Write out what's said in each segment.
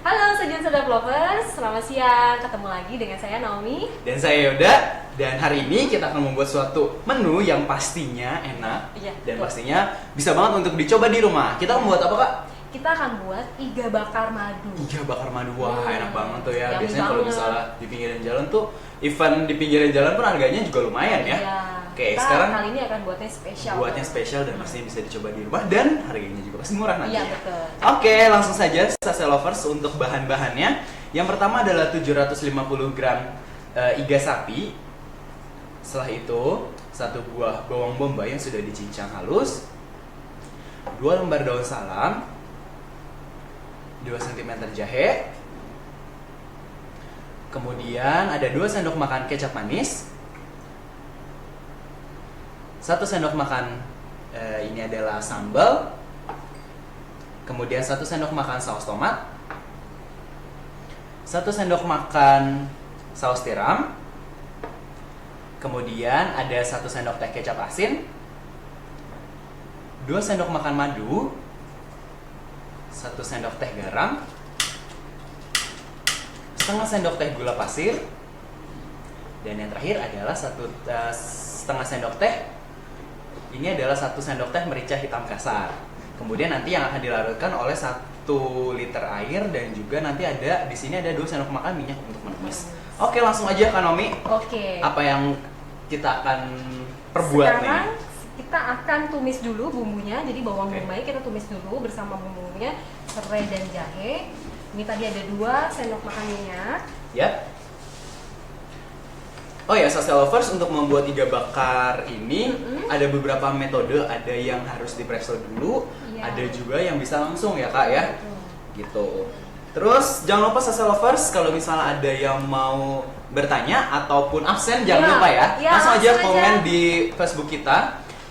Halo Sajian Sedap Lovers, selamat siang. Ketemu lagi dengan saya Naomi. Dan saya Yoda. Dan hari ini kita akan membuat suatu menu yang pastinya enak. Iya, dan betul. pastinya bisa banget untuk dicoba di rumah. Kita membuat apa, Kak? Kita akan buat iga bakar madu. Iga bakar madu. Wah, enak banget tuh ya. Yummy Biasanya kalau banget. misalnya di pinggiran jalan tuh, event di pinggiran jalan pun harganya juga lumayan ya. Iya. Oke, Kita sekarang kali ini akan buatnya spesial. buatnya spesial dan pastinya bisa dicoba di rumah dan harganya juga pasti murah nanti. Iya, betul. Oke, langsung saja Sase Lovers untuk bahan-bahannya. Yang pertama adalah 750 gram iga sapi. Setelah itu, 1 buah bawang bombay yang sudah dicincang halus, 2 lembar daun salam, 2 cm jahe, kemudian ada 2 sendok makan kecap manis, 1 sendok makan ini adalah sambal, kemudian 1 sendok makan saus tomat, 1 sendok makan saus tiram, kemudian ada 1 sendok teh kecap asin, 2 sendok makan madu, 1 sendok teh garam, setengah sendok teh gula pasir, dan yang terakhir adalah setengah sendok teh. Ini adalah 1 sendok teh merica hitam kasar. Kemudian nanti yang akan dilarutkan oleh 1 liter air dan juga nanti ada di sini ada 2 sendok makan minyak untuk menumis. Oke, langsung aja Kak Nomi. Oke. Apa yang kita akan perbuat Sekarang nih? kita akan tumis dulu bumbunya. Jadi bawang Oke. bombay kita tumis dulu bersama bumbunya, serai dan jahe. Ini tadi ada 2 sendok makan minyak. Ya. Oh ya, Sase Lovers, untuk membuat iga bakar ini ada beberapa metode. Ada yang harus di presto dulu, Iya. ada juga yang bisa langsung ya Kak ya. Betul. Gitu. Terus jangan lupa Sase Lovers, kalau misalnya ada yang mau bertanya ataupun absen jangan Iya. lupa ya. Iya, Langsung aja langsung komen aja. di Facebook kita.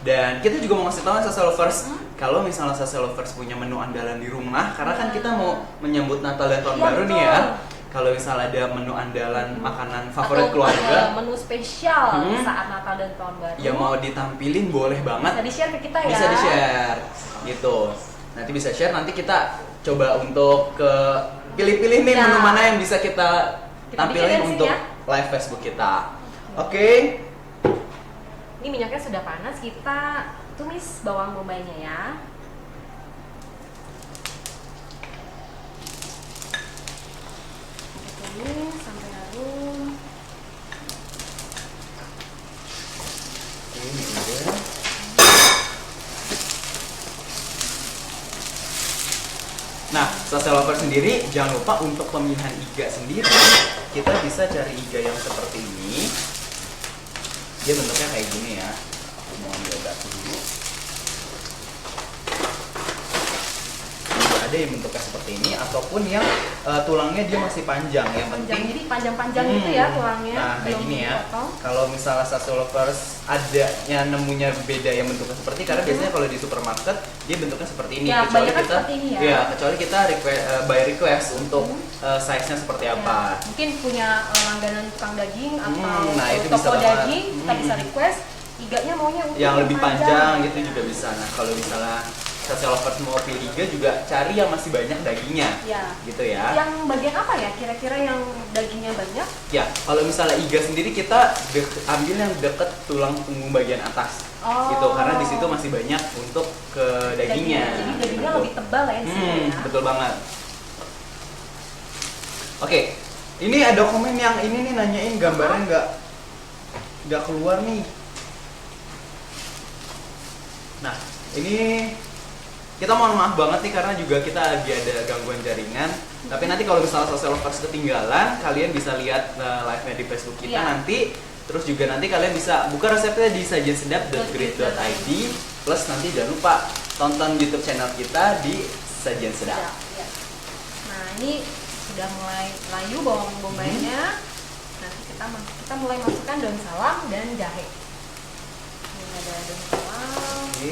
Dan kita juga mau ngasih tahu Sase Lovers, kalau misalnya Sase Lovers punya menu andalan di rumah, karena kan kita mau menyambut Natal dan Tahun Iya, Baru nih betul. ya. Kalau misalnya ada menu andalan makanan favorit Atau, keluarga menu spesial Hmm. saat Natal dan Tahun Baru. yang mau ditampilin, boleh banget. Bisa di-share ke kita ya. Bisa di-share gitu. Nanti bisa share, nanti kita coba untuk ke pilih-pilih nih Ya. menu mana yang bisa kita Kita tampilin bikin untuk ya. live Facebook kita. Oke. Ini minyaknya sudah panas, kita tumis bawang bombaynya ya. Kita tumis sampai harum. Ini dia. Nah, Sase Lover sendiri jangan lupa untuk pemilihan iga sendiri, kita bisa cari iga yang seperti ini. Dia bentuknya kayak gini ya. Aku mau ambil batu dulu. Juga ada yang bentuknya seperti ini ataupun yang tulangnya dia masih panjang. Yang Panjang, penting jadi panjang-panjang gitu ya tulangnya. Nah, kayak belum gini ya. dipotong. Kalau misalnya Sase Lovers adanya nemunya beda yang bentuknya seperti, karena biasanya kalau di supermarket dia bentuknya seperti ini. Ya, kecuali kebanyakan kita seperti ini ya. kecuali kita by request untuk size-nya seperti apa. Ya, mungkin punya langganan tukang daging atau nah, itu toko bisa banget. daging, kita bisa request iganya maunya utuh Yang lebih panjang gitu Ya. juga bisa. Nah, kalau misalnya Sase Lovers mau pilih iga juga cari yang masih banyak dagingnya. Ya. Gitu ya. Yang bagian apa ya? Kira-kira yang dagingnya banyak? Ya, kalau misalnya iga sendiri kita ambil yang deket tulang punggung bagian atas. Oh. Gitu, karena di situ masih banyak untuk ke dagingnya. Jadi dagingnya Gitu. lebih tebal ya di sini ya. Betul banget. Oke, ini ada komen yang ini nih nanyain gambarnya nggak keluar nih. Nah, ini kita mohon maaf banget nih karena juga kita lagi ada gangguan jaringan. Tapi nanti kalau misalnya Sase Lovers ketinggalan, kalian bisa lihat live-nya di Facebook kita Iya. nanti. Terus juga nanti kalian bisa buka resepnya di sajiansedap.grid.id. Plus nanti jangan lupa tonton YouTube channel kita di Sajian Sedap. Ya. Nah, ini sudah mulai layu bawang bombaynya. Nanti kita mulai masukkan daun salam dan jahe. Ini ada daun salam, Oke.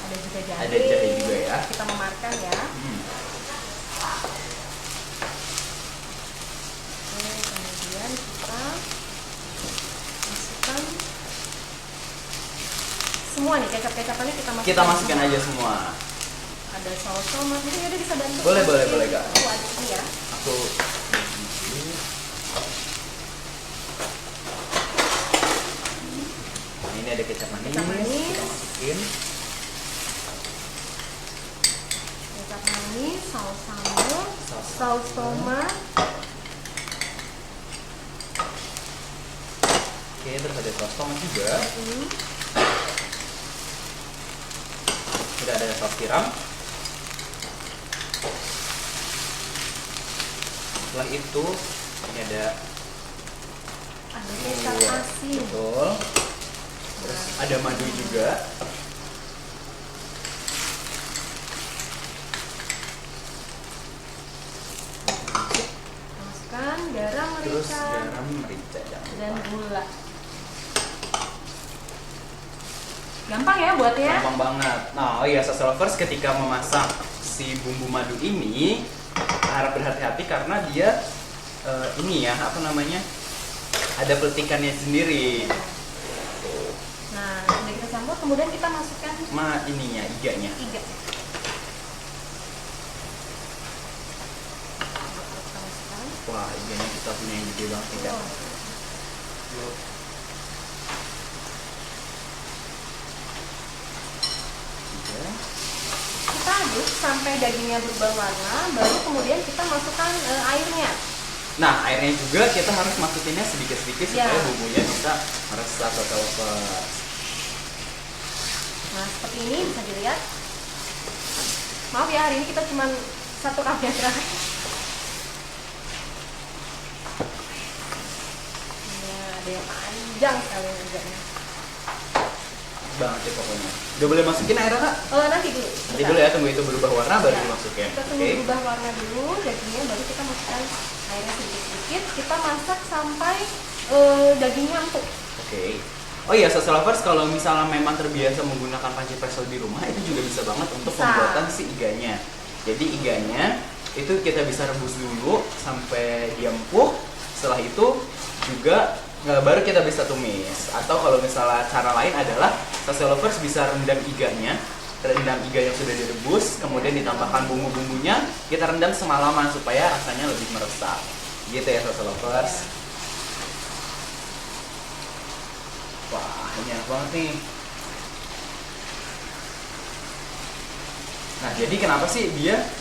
ada juga jahe. Ada jahe juga ya. Kita memakan ya. Oke, kemudian kita masukkan semua nih kecap-kecapannya kita masukkan. Kita masukkan aja semua. Ada ada saus tomat. Mungkin Yodi bisa bantu. Boleh, masukin. boleh, Kak. Aku aduk ini ya. Aku nah, ini ada kecap manis, Kecap manis. kita masukin. Kecap manis, saus sambal, Saus saus tomat. Oke, terus ada saus tomat juga. Sudah ada saus tiram. Setelah itu ini ada Kecap asin. betul. Terus ada madu juga. Masukkan garam, Terus merica, garam, merica jangan dan lupa. gula. Gampang ya buatnya? Gampang banget. Nah, oh iya, saus lovers ketika memasak si bumbu madu ini harap berhati-hati karena dia ini ya, apa namanya? Ada peletikannya sendiri. Nah, sudah kita campur, kemudian kita masukkan Ininya, iganya. iga. Kita masukkan. Wah, iganya kita punya yang gede banget ya. Oh. Iga. Kita aduk sampai dagingnya berubah warna, baru kemudian kita masukkan airnya. Nah, airnya juga kita harus masukinnya sedikit-sedikit Ya. supaya bumbunya bisa meresap ke lovers. Nah, seperti ini bisa dilihat. Maaf ya, hari ini kita cuma satu kamera. Ya, ada yang panjang sekali iganya. Banget ya pokoknya. Udah boleh masukin airnya, Kak? Nanti dulu. Nanti dulu ya, tunggu itu berubah warna baru Ya. dimasukin. Kita tunggu berubah warna dulu dagingnya, baru kita masukkan airnya sedikit-sedikit. Kita masak sampai dagingnya empuk. Oke. Oh iya, saus lovers kalau misalnya memang terbiasa menggunakan panci presto di rumah itu juga bisa banget untuk Bisa. pembuatan si iganya. Jadi iganya itu kita bisa rebus dulu sampai dia empuk. Setelah itu juga baru kita bisa tumis. Atau kalau misalnya cara lain adalah saus lovers bisa rendam iganya. Rendam iga yang sudah direbus, kemudian ditambahkan bumbu-bumbunya, kita rendam semalaman supaya rasanya lebih meresap. Gitu ya saus lovers. Wah, ini enak banget nih. Nah, jadi kenapa sih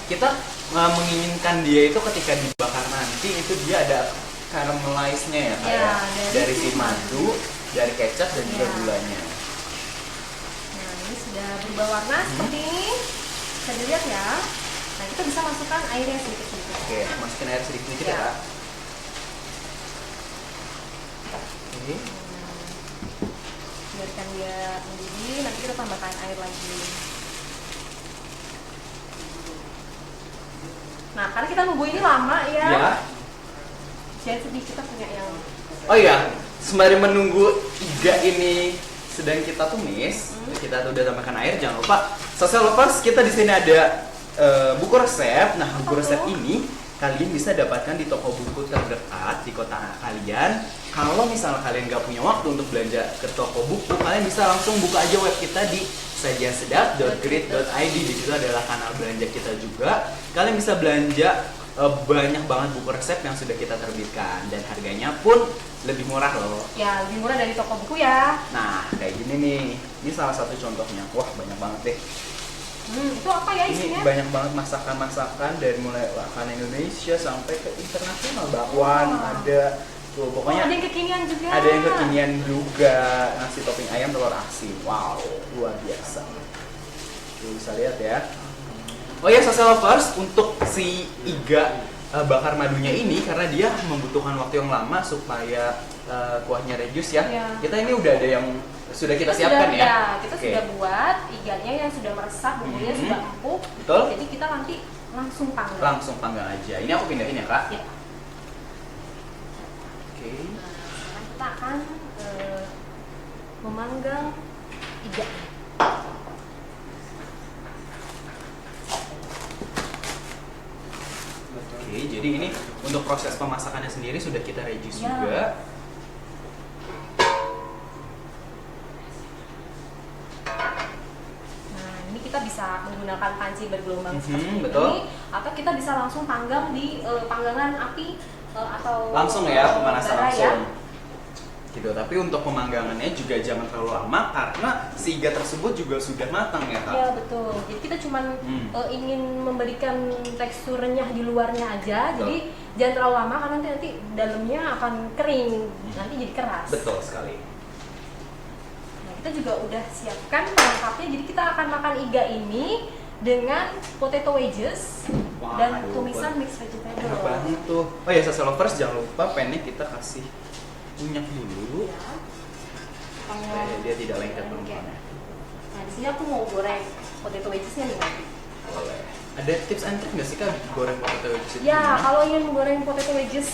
kita menginginkan dia itu ketika dibakar nanti itu dia ada caramelize-nya ya, Ya, kayak dari si si madu, dari kecap dan juga Ya. gulanya. Nah, ini sudah berubah warna seperti ini. Bisa dilihat ya. Nah, kita bisa masukkan airnya sedikit-sedikit. Oke, masukin air sedikit-sedikit ya, Ya. Kak. Oke. Biarkan dia mendidih, nanti kita tambahkan air lagi. Nah, karena kita nunggu ini lama ya. Ya. Jadi kita punya yang Oh iya, sembari menunggu iga ini sedang kita tumis, kita udah tambahkan air. Jangan lupa, social lovers, kita di sini ada buku resep. Nah, buku resep ini kalian bisa dapatkan di toko buku terdekat di kota kalian. Kalau misalnya kalian nggak punya waktu untuk belanja ke toko buku, kalian bisa langsung buka aja web kita di sajiansedap.grid.id. Di situ adalah kanal belanja kita juga. Kalian bisa belanja banyak banget buku resep yang sudah kita terbitkan dan harganya pun lebih murah loh. ya lebih murah dari toko buku ya. Nah, kayak gini nih. Ini salah satu contohnya. Wah, banyak banget deh. Itu apa ya Ini isinya? banyak banget masakan-masakan dari mulai makanan Indonesia sampai ke internasional. Bakwan ada. Tuh, pokoknya ada yang kekinian juga. ada yang kekinian juga. Nasi topping ayam telur asin. Wow, luar biasa. Tuh, bisa lihat ya. Oh ya, social lovers, untuk si iga bakar madunya ini karena dia membutuhkan waktu yang lama supaya kuahnya reduce ya. Iya. Kita ini udah ada yang sudah kita siapkan sudah, ya. Kita Oke. sudah buat iganya yang sudah meresap, bumbunya sudah empuk. Betul. Jadi kita nanti langsung panggang. Langsung panggang aja. Ini aku pindahin ya, Kak. Ya. Oke. Nah, sekarang kita akan memanggang iga. Oke, jadi ini untuk proses pemasakannya sendiri sudah kita reduce Ya. juga. Nah, ini kita kita bisa menggunakan panci bergelombang seperti betul. ini, atau kita bisa langsung panggang di panggangan api atau Langsung ya, pemanasan bara langsung. Gitu. Tapi untuk pemanggangannya juga jangan terlalu lama karena si iga tersebut juga sudah matang ya Kak. Iya betul. Jadi kita cuman ingin memberikan tekstur renyah di luarnya aja. Betul. Jadi jangan terlalu lama karena nanti dalamnya akan kering, nanti jadi keras. Betul sekali. Nah, kita juga udah siapkan pelengkapnya. Jadi kita akan makan iga ini dengan potato wedges Wah, dan aduh, tumisan mixed vegetable. Enak banget tuh. Oh ya, Sasa Lovers, jangan lupa pennya kita kasih minyak dulu. Ya. Supaya dia tidak lengket Oke. teman-teman. Nah, di sini aku mau goreng potato wedgesnya nih nanti. Boleh. Ada tips and trick nggak sih Kak goreng potato wedges itu? Ya, gimana? kalau ingin menggoreng potato wedges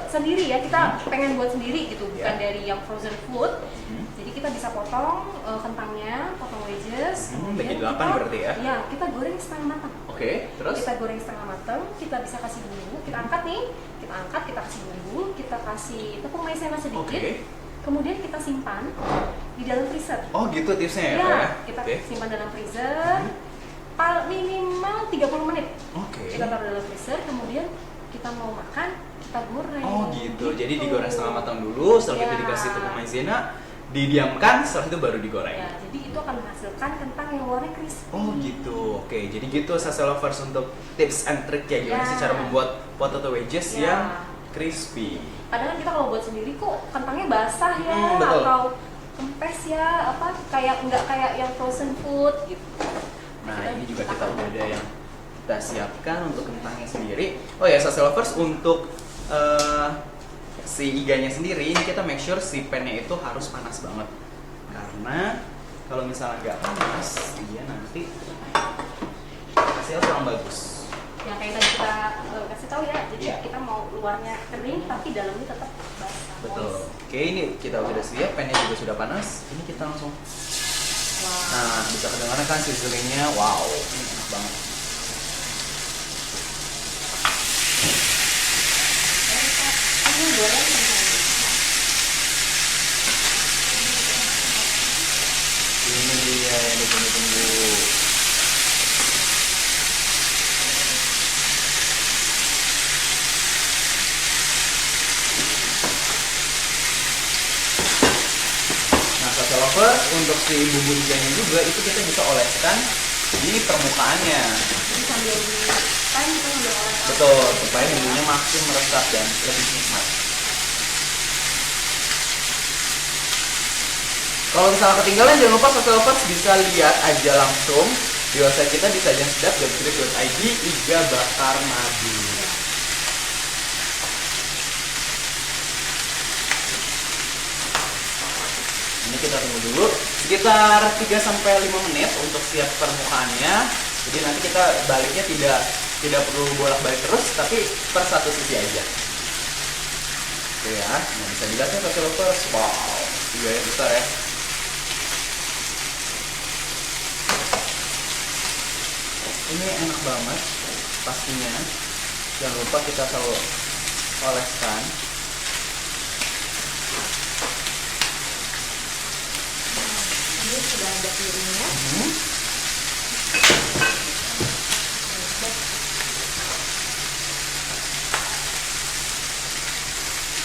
sendiri ya, kita pengen buat sendiri gitu, bukan Ya. dari yang frozen food. Hmm. Jadi kita bisa potong kentangnya, potong wedges. Bagi 8 berarti ya? Ya, kita goreng setengah matang. Oke, terus? Kita goreng setengah matang, kita bisa kasih bumbu, kita angkat nih, kita angkat, kita kasih bumbu, kita kasih tepung maizena sedikit. Oke. Kemudian kita simpan di dalam freezer. Oh gitu tipsnya ya Ya, Kak ya? kita Oke. simpan dalam freezer. Minimal 30 menit. Oke. Kita taruh dalam freezer, kemudian kita mau makan, kita goreng. Oh gitu. Jadi digoreng setengah matang dulu, setelah itu Ya. dikasih tepung maizena, didiamkan, setelah itu baru digoreng. Ya, jadi itu akan menghasilkan kentang yang luarnya crispy. Oh gitu. Oke, jadi gitu Sasa Lovers untuk tips and trick ya gimana Ya. sih cara membuat potato wedges Ya. yang crispy. Kadang kan kita kalau buat sendiri kok kentangnya basah ya, Betul. atau kempes ya, apa kayak nggak kayak yang frozen food gitu. Nah, ini juga kita udah ada yang kita siapkan untuk kentangnya sendiri. Oh ya, Sasa Lovers, untuk si iganya sendiri ini kita make sure si pan-nya itu harus panas banget. Karena kalau misalnya nggak panas, dia nanti hasilnya kurang bagus. Yang kayak tadi kita kasih tahu ya, jadi Iya. kita mau luarnya kering tapi dalamnya tetap basah. Betul. moist. Oke, ini kita udah siap, pan-nya juga sudah panas. Ini kita langsung. Wah. Nah, bisa kedengaran kan sizzlingnya. Wow, ini enak banget. Ini goreng kentang. Ini dia yang ditunggu-tunggu. Nah, Sasa Lovers, untuk si bumbu iganya juga itu kita bisa oleskan di permukaannya. Jadi sambil di pan kita sambil oleh. Betul, supaya bumbunya makin meresap dan lebih nikmat. Kalau misalnya ketinggalan, jangan lupa Sasa Lovers bisa lihat aja langsung di website kita di sajansedap.id iga bakar madu. Ini kita tunggu dulu sekitar 3-5 menit untuk siap permukaannya. Jadi nanti kita baliknya tidak perlu bolak-balik terus, tapi per satu sisi aja. Oke ya, nah bisa dilihat ya Sasa Lovers. Wow, iganya besar ya. Ini enak banget pastinya. Jangan lupa kita selalu oleskan. Ini sudah ada piringnya.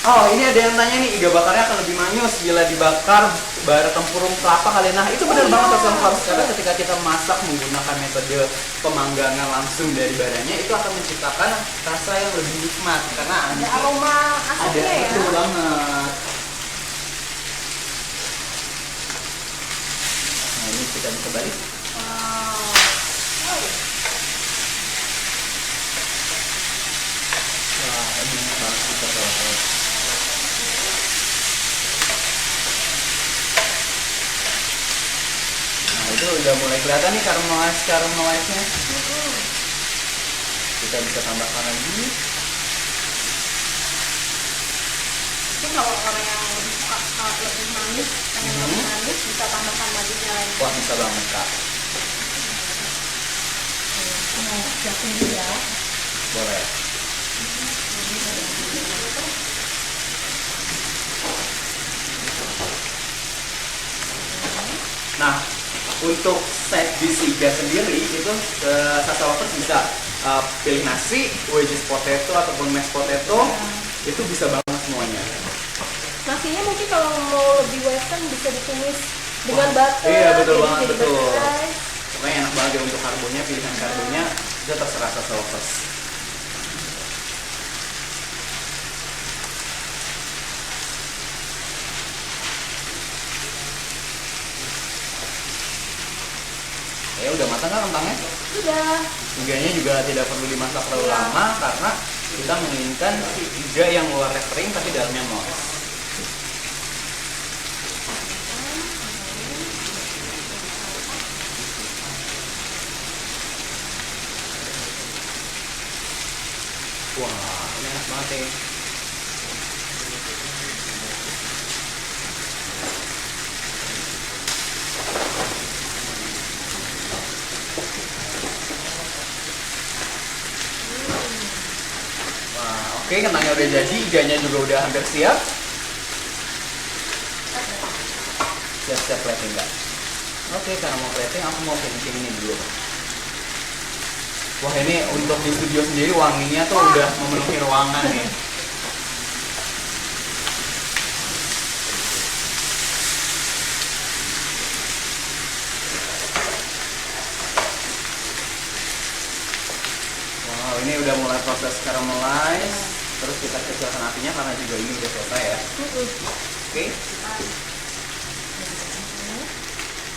Oh, ini ada yang tanya nih, iga bakarnya akan lebih manis bila dibakar bara tempurung kelapa kali. Nah, itu benar banget Sasa Lovers, karena ketika kita masak menggunakan metode pemanggangan langsung dari baranya, itu akan menciptakan rasa yang lebih nikmat karena Ada aroma ada asapnya ya. betul banget. Nah, ini kita bisa balik. Wow. Oh. Wah, ini enak banget sih Sasa Lovers. Nah, itu udah mulai kelihatan nih caramelize-nya. Kita bisa tambahkan lagi. Mungkin kalau orang yang lebih suka lebih manis, pengen lebih manis, bisa tambahkan madunya lagi. Wah, bisa banget Kak. Mau siapin dulu ya. Boleh. Nah, untuk side dish iga sendiri itu Sasa Lovers bisa pilih nasi, wedges potato ataupun mashed potato, itu bisa banget semuanya. Nasinya mungkin kalau mau lebih western bisa ditumis dengan butter. Iya betul jadi banget, jadi betul. butter rice. Pokoknya enak banget ya untuk karbonya, pilihan karbonya itu terserah Sasa Lovers. Ya udah matang kan kentangnya? Sudah. Iganya juga tidak perlu dimasak terlalu Iya. lama karena kita menginginkan iga yang luarnya kering tapi dalamnya moist. Wah, ini enak banget ya. Wah, oke, kentangnya udah jadi, iganya juga udah hampir siap. Siap-siap plating enggak? Oke, karena mau plating aku mau finishing ini dulu. Wah, ini untuk di studio sendiri wanginya tuh udah memenuhi ruangan nih. Wow, ini udah mulai proses caramelize. Terus kita kecilkan apinya karena juga ini udah selesai ya. Oke.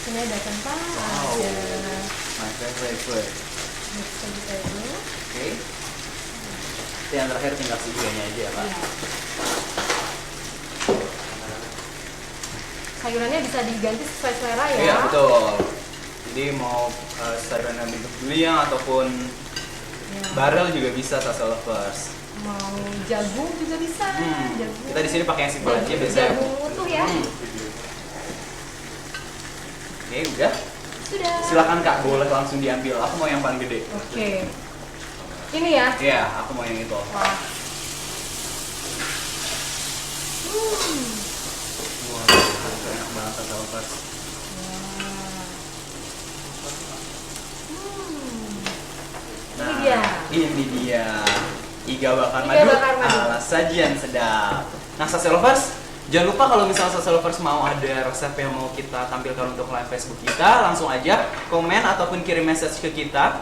Ini ada kentang, Wow. ada My favorite food. vegetable. Oke. Yang terakhir tinggal si iganya aja ya, Pak. Iya. Sayurannya bisa diganti sesuai selera ya. Iya, betul. Jadi mau sayuran yang bentuk beliang ataupun Ya. barel juga bisa Sasa Lovers. Mau jagung juga bisa. Jagung. Kita di sini pakai yang simpel aja Jagung- biasanya. Jagung utuh ya. Oke, udah. Sudah. Silakan Kak, boleh langsung diambil. Aku mau yang paling gede. Oke. Ini ya. Iya, aku mau yang itu. Wah. Wah, itu enak banget Sasa Lovers. Ini dia. Ini dia. Iga bakar Iga madu bakar madu. ala sajian sedap. Nah, Sasa Lovers, jangan lupa kalau misalnya Sasa Lovers mau ada resep yang mau kita tampilkan untuk live Facebook kita, langsung aja komen ataupun kirim message ke kita.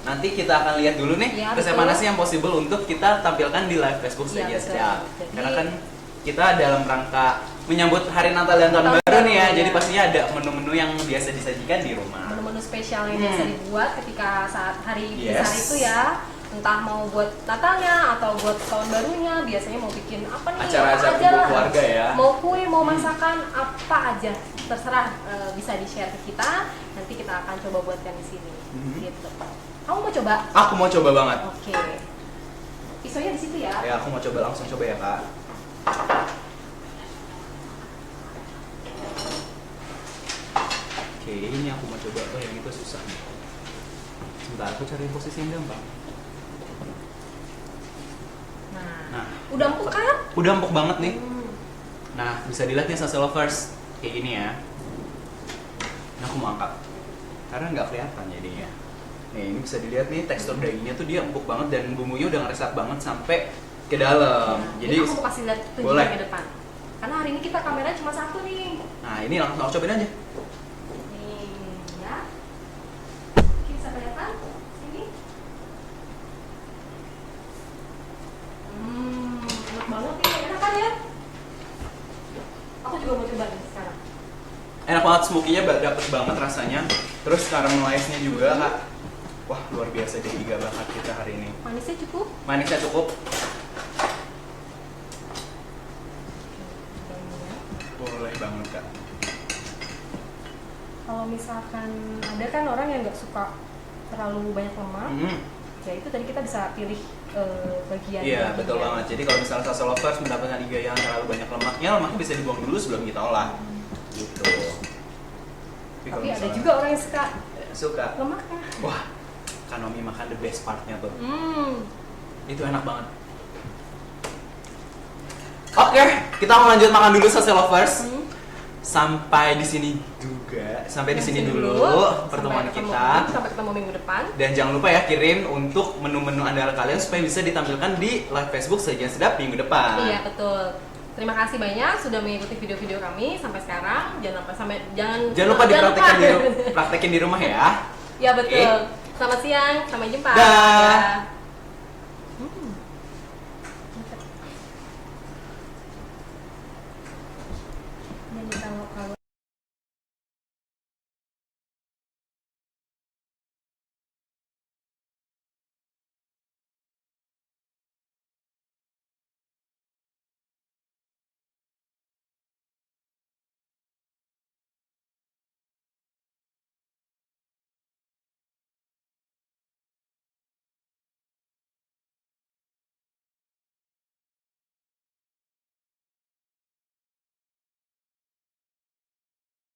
Nanti kita akan lihat dulu nih Ya, resep betul. mana sih yang possible untuk kita tampilkan di live Facebook Iya, sajian betul. sedap. Jadi- Karena kan kita dalam rangka menyambut hari Natal dan Tahun Tahun Baru nih ya, baru, jadi ya. pastinya ada menu-menu yang biasa disajikan di rumah. Menu-menu spesial yang biasa dibuat ketika saat hari Yes. besar itu ya. Entah mau buat Natalnya atau buat tahun barunya, biasanya mau bikin apa nih? Acara-acara apa aja kumpul lah. keluarga ya. Mau kue, mau masakan, apa aja terserah, bisa di-share ke kita. Nanti kita akan coba buatkan di sini. Gitu. Kamu mau coba? Aku mau coba banget. Oke. Pisaunya di situ ya. Ya, aku mau coba langsung coba ya, Kak. Oke, ini aku mau coba. Oh, yang itu susah nih. Sebentar, aku cari posisi yang gampang. Nah, Udah empuk kan? udah empuk banget nih. Hmm. Nah, bisa dilihat nih Sasa Lovers. Kayak gini ya. Nah, aku mau angkat. Karena nggak kelihatan jadinya. Nih, ini bisa dilihat nih tekstur dagingnya tuh dia empuk banget dan bumbunya udah ngeresap banget sampai ke dalam. Jadi aku mau kasih lihat boleh. tunjukan ke depan. Karena hari ini kita kameranya cuma satu nih. Nah, ini langsung aku cobain aja. Nih, ya. Oke, bisa kelihatan? Sini. Enak banget nih, enak kan ya? Aku juga mau coba nih sekarang. Enak banget, smoky-nya dapet banget rasanya. Terus caramelize-nya juga, Kak. Wah, luar biasa deh iga bakar kita hari ini. Manisnya cukup? Manisnya cukup. Boleh banget, Kak. Kalau misalkan ada kan orang yang nggak suka terlalu banyak lemak, ya itu tadi kita bisa pilih bagian. Iya, betul banget. Jadi kalau misalnya Sasa Lovers mendapatkan iga yang terlalu banyak lemaknya bisa dibuang dulu sebelum kita olah. Gitu. Tapi ada juga orang yang suka lemaknya. Wah, Kanomi makan the best partnya tuh. Itu enak banget. Oke, kita mau lanjut makan dulu Sasa Lovers. sampai di sini juga, sampai di sini dulu pertemuan kita. Sampai ketemu minggu depan. Dan jangan lupa ya kirim untuk menu-menu andalan kalian supaya bisa ditampilkan di live Facebook Sajian Sedap minggu depan. Iya betul. Terima kasih banyak sudah mengikuti video-video kami sampai sekarang. Jangan lupa praktekin di rumah ya. Ya betul. Oke. Selamat siang, sampai jumpa. Dah.